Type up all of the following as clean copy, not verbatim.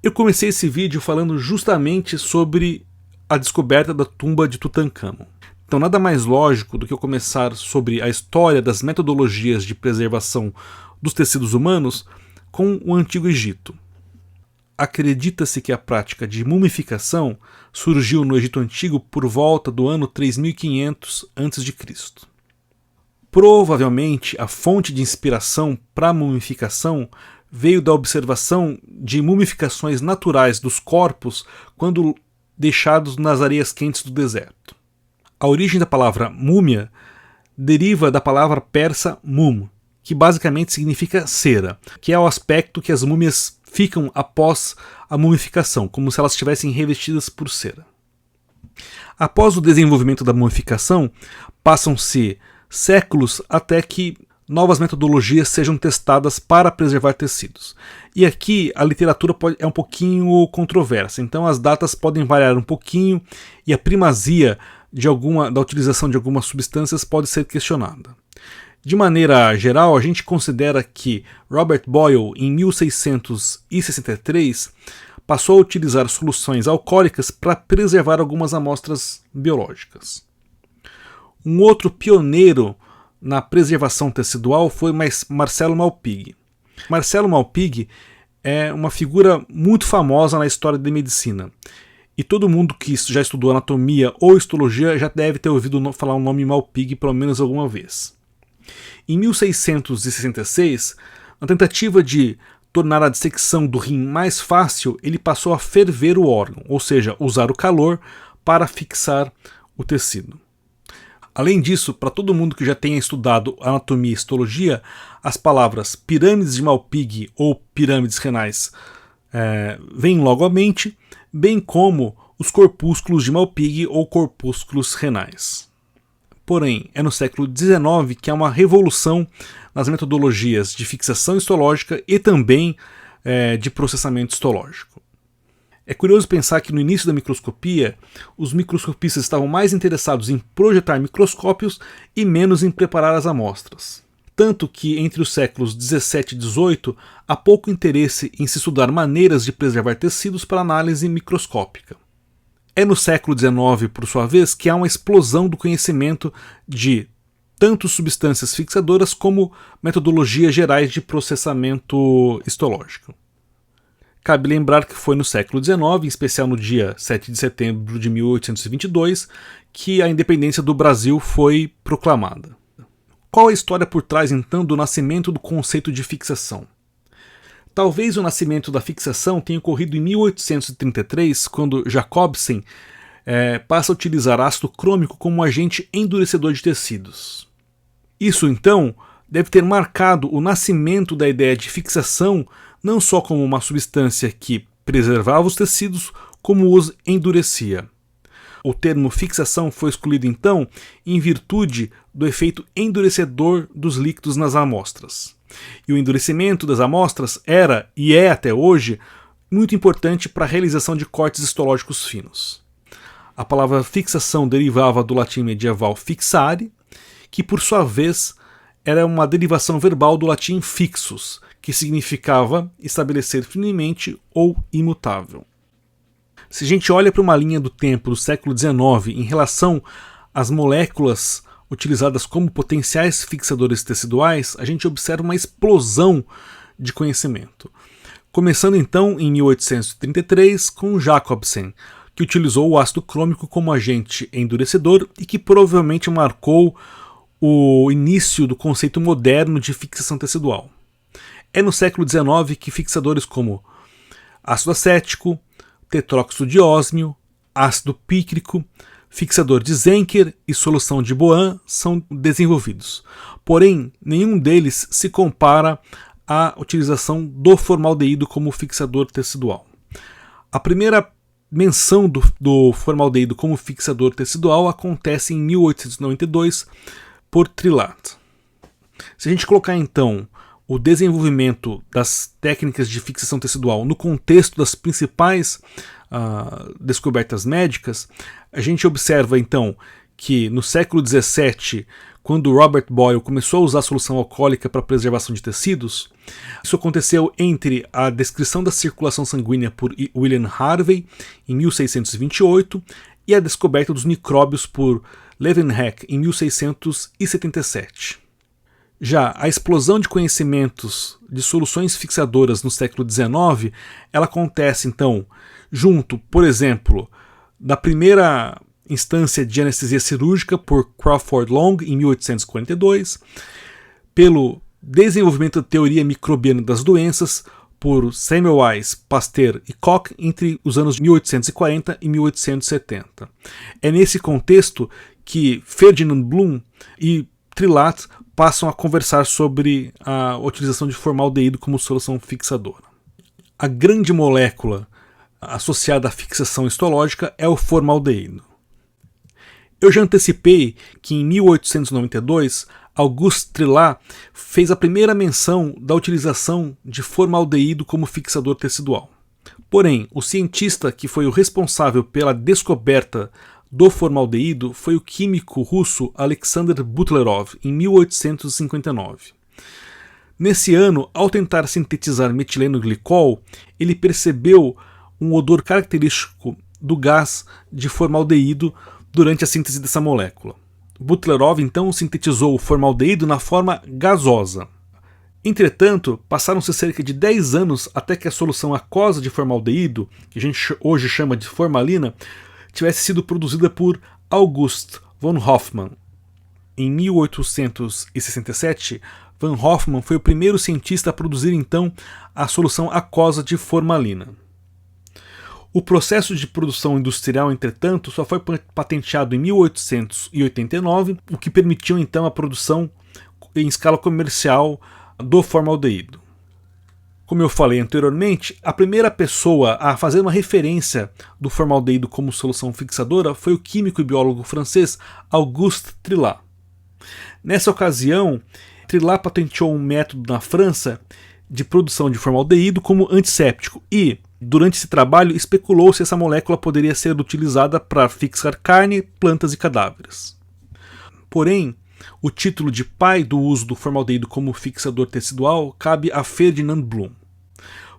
Eu comecei esse vídeo falando justamente sobre a descoberta da tumba de Tutancâmon. Então nada mais lógico do que eu começar sobre a história das metodologias de preservação dos tecidos humanos com o Antigo Egito. Acredita-se que a prática de mumificação surgiu no Egito Antigo por volta do ano 3500 a.C. Provavelmente a fonte de inspiração para a mumificação veio da observação de mumificações naturais dos corpos quando deixados nas areias quentes do deserto. A origem da palavra múmia deriva da palavra persa mum, que basicamente significa cera, que é o aspecto que as múmias ficam após a mumificação, como se elas estivessem revestidas por cera. Após o desenvolvimento da mumificação, passam-se séculos até que novas metodologias sejam testadas para preservar tecidos. E aqui a literatura é um pouquinho controversa, então as datas podem variar um pouquinho e a primazia da utilização de algumas substâncias pode ser questionada. De maneira geral, a gente considera que Robert Boyle, em 1663, passou a utilizar soluções alcoólicas para preservar algumas amostras biológicas. Um outro pioneiro na preservação tecidual foi Marcelo Malpighi. Marcelo Malpighi é uma figura muito famosa na história da medicina. E todo mundo que já estudou anatomia ou histologia já deve ter ouvido falar o nome Malpighi pelo menos alguma vez. Em 1666, na tentativa de tornar a dissecção do rim mais fácil, ele passou a ferver o órgão, ou seja, usar o calor para fixar o tecido. Além disso, para todo mundo que já tenha estudado anatomia e histologia, as palavras pirâmides de Malpighi ou pirâmides renais vêm logo à mente, bem como os corpúsculos de Malpighi ou corpúsculos renais. Porém, é no século XIX que há uma revolução nas metodologias de fixação histológica e também de processamento histológico. É curioso pensar que no início da microscopia, os microscopistas estavam mais interessados em projetar microscópios e menos em preparar as amostras. Tanto que entre os séculos 17 e 18 há pouco interesse em se estudar maneiras de preservar tecidos para análise microscópica. É no século XIX, por sua vez, que há uma explosão do conhecimento de tanto substâncias fixadoras como metodologias gerais de processamento histológico. Cabe lembrar que foi no século XIX, em especial no dia 7 de setembro de 1822, que a independência do Brasil foi proclamada. Qual a história por trás, então, do nascimento do conceito de fixação? Talvez o nascimento da fixação tenha ocorrido em 1833, quando Jacobsen passa a utilizar ácido crômico como agente endurecedor de tecidos. Isso, então, deve ter marcado o nascimento da ideia de fixação não só como uma substância que preservava os tecidos, como os endurecia. O termo fixação foi escolhido, então, em virtude do efeito endurecedor dos líquidos nas amostras. E o endurecimento das amostras era, e é até hoje, muito importante para a realização de cortes histológicos finos. A palavra fixação derivava do latim medieval fixare, que por sua vez era uma derivação verbal do latim fixus, que significava estabelecer firmemente ou imutável. Se a gente olha para uma linha do tempo do século XIX em relação às moléculas utilizadas como potenciais fixadores teciduais, a gente observa uma explosão de conhecimento. Começando então em 1833 com Jacobsen, que utilizou o ácido crômico como agente endurecedor e que provavelmente marcou o início do conceito moderno de fixação tecidual. É no século XIX que fixadores como ácido acético, tetróxido de ósmio, ácido pícrico, fixador de Zenker e solução de Bohn são desenvolvidos. Porém, nenhum deles se compara à utilização do formaldeído como fixador tecidual. A primeira menção do formaldeído como fixador tecidual acontece em 1892 por Trillat. Se a gente colocar então o desenvolvimento das técnicas de fixação tecidual no contexto das principais descobertas médicas, a gente observa então que no século XVII quando Robert Boyle começou a usar a solução alcoólica para preservação de tecidos. Isso aconteceu entre a descrição da circulação sanguínea por William Harvey, em 1628, e a descoberta dos micróbios por Leeuwenhoek, em 1677. Já a explosão de conhecimentos de soluções fixadoras no século XIX, ela acontece, então, junto, por exemplo, da primeira instância de anestesia cirúrgica por Crawford Long, em 1842, pelo desenvolvimento da teoria microbiana das doenças por Semmelweis, Pasteur e Koch entre os anos 1840 e 1870. É nesse contexto que Ferdinand Bloom e Trillat passam a conversar sobre a utilização de formaldeído como solução fixadora. A grande molécula associada à fixação histológica é o formaldeído. Eu já antecipei que em 1892 Auguste Trillat fez a primeira menção da utilização de formaldeído como fixador tecidual. Porém, o cientista que foi o responsável pela descoberta do formaldeído foi o químico russo Alexander Butlerov, em 1859. Nesse ano, ao tentar sintetizar metileno glicol, ele percebeu um odor característico do gás de formaldeído durante a síntese dessa molécula. Butlerov então sintetizou o formaldeído na forma gasosa. Entretanto, passaram-se cerca de 10 anos até que a solução aquosa de formaldeído, que a gente hoje chama de formalina, tivesse sido produzida por August von Hofmann. Em 1867, Van Hofmann foi o primeiro cientista a produzir então a solução aquosa de formalina. O processo de produção industrial, entretanto, só foi patenteado em 1889, o que permitiu então a produção em escala comercial do formaldeído. Como eu falei anteriormente, a primeira pessoa a fazer uma referência do formaldeído como solução fixadora foi o químico e biólogo francês Auguste Trillat. Nessa ocasião, Trillat patenteou um método na França de produção de formaldeído como antisséptico e, durante esse trabalho, especulou se essa molécula poderia ser utilizada para fixar carne, plantas e cadáveres. Porém, o título de pai do uso do formaldeído como fixador tecidual cabe a Ferdinand Bloom.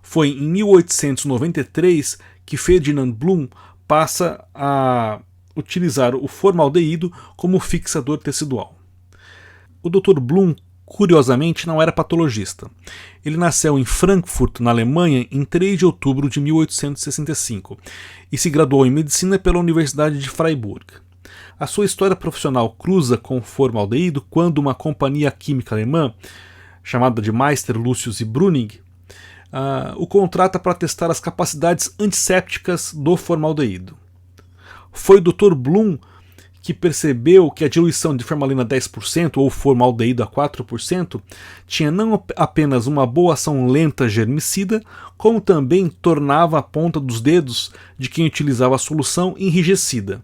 Foi em 1893 que Ferdinand Bloom passa a utilizar o formaldeído como fixador tecidual. O Dr. Bloom, curiosamente, não era patologista. Ele nasceu em Frankfurt, na Alemanha, em 3 de outubro de 1865 e se graduou em medicina pela Universidade de Freiburg. A sua história profissional cruza com o formaldeído quando uma companhia química alemã, chamada de Meister, Lucius e Brüning, o contrata para testar as capacidades antissépticas do formaldeído. Foi o Dr. Bloom que percebeu que a diluição de formalina 10% ou formaldeído a 4% tinha não apenas uma boa ação lenta germicida, como também tornava a ponta dos dedos de quem utilizava a solução enrijecida.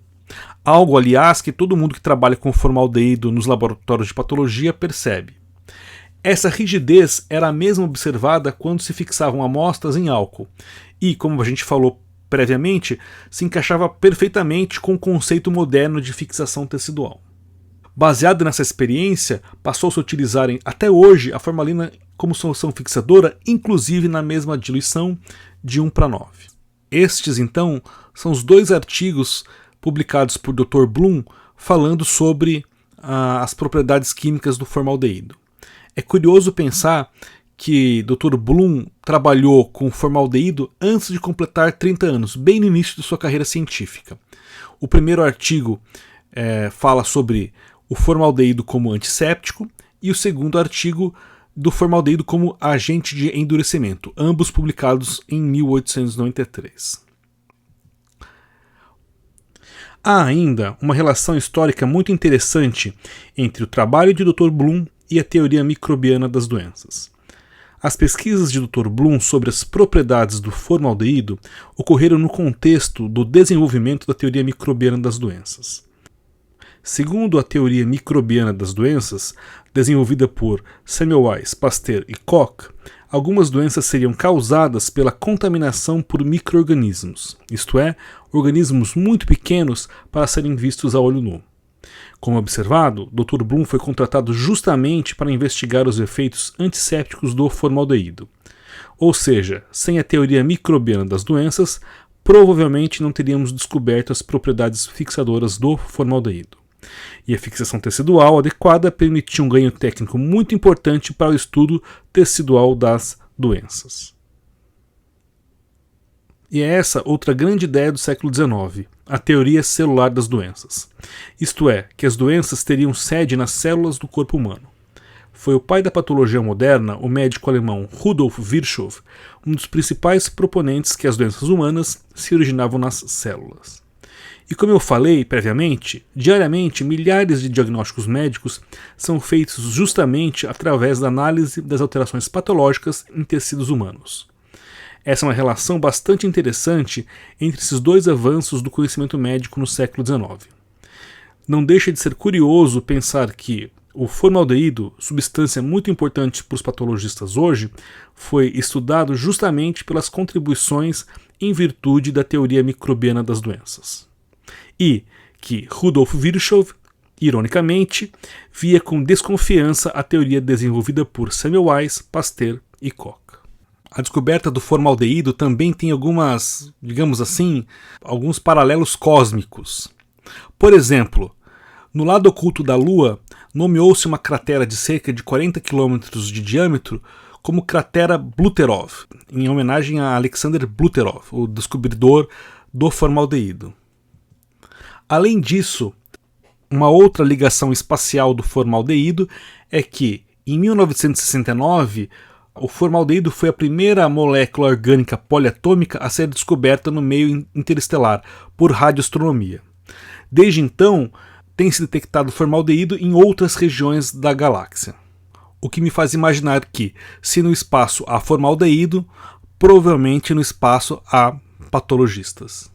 Algo, aliás, que todo mundo que trabalha com formaldeído nos laboratórios de patologia percebe. Essa rigidez era a mesma observada quando se fixavam amostras em álcool e, como a gente falou previamente, se encaixava perfeitamente com o conceito moderno de fixação tecidual. Baseado nessa experiência, passou-se a utilizar até hoje a formalina como solução fixadora, inclusive na mesma diluição de 1:9. Estes, então, são os 2 artigos publicados por Dr. Bloom falando sobre as propriedades químicas do formaldeído. É curioso pensar que Dr. Bloom trabalhou com formaldeído antes de completar 30 anos, bem no início de sua carreira científica. O primeiro artigo fala sobre o formaldeído como antisséptico e o segundo artigo do formaldeído como agente de endurecimento, ambos publicados em 1893. Há ainda uma relação histórica muito interessante entre o trabalho de Dr. Bloom e a teoria microbiana das doenças. As pesquisas de Dr. Bloom sobre as propriedades do formaldeído ocorreram no contexto do desenvolvimento da teoria microbiana das doenças. Segundo a teoria microbiana das doenças, desenvolvida por Semmelweis, Pasteur e Koch, algumas doenças seriam causadas pela contaminação por micro-organismos, isto é, organismos muito pequenos para serem vistos a olho nu. Como observado, Dr. Bloom foi contratado justamente para investigar os efeitos antissépticos do formaldeído. Ou seja, sem a teoria microbiana das doenças, provavelmente não teríamos descoberto as propriedades fixadoras do formaldeído. E a fixação tecidual adequada permitiu um ganho técnico muito importante para o estudo tecidual das doenças. E é essa outra grande ideia do século XIX, a teoria celular das doenças. Isto é, que as doenças teriam sede nas células do corpo humano. Foi o pai da patologia moderna, o médico alemão Rudolf Virchow, um dos principais proponentes que as doenças humanas se originavam nas células. E como eu falei previamente, diariamente milhares de diagnósticos médicos são feitos justamente através da análise das alterações patológicas em tecidos humanos. Essa é uma relação bastante interessante entre esses dois avanços do conhecimento médico no século XIX. Não deixa de ser curioso pensar que o formaldeído, substância muito importante para os patologistas hoje, foi estudado justamente pelas contribuições em virtude da teoria microbiana das doenças. E que Rudolf Virchow, ironicamente, via com desconfiança a teoria desenvolvida por Semmelweis, Pasteur e Koch. A descoberta do formaldeído também tem alguns paralelos cósmicos. Por exemplo, no lado oculto da Lua, nomeou-se uma cratera de cerca de 40 km de diâmetro como cratera Bluterov, em homenagem a Alexander Bluterov, o descobridor do formaldeído. Além disso, uma outra ligação espacial do formaldeído é que, em 1969, o formaldeído foi a primeira molécula orgânica poliatômica a ser descoberta no meio interestelar por radioastronomia. Desde então, tem se detectado formaldeído em outras regiões da galáxia. O que me faz imaginar que, se no espaço há formaldeído, provavelmente no espaço há patologistas.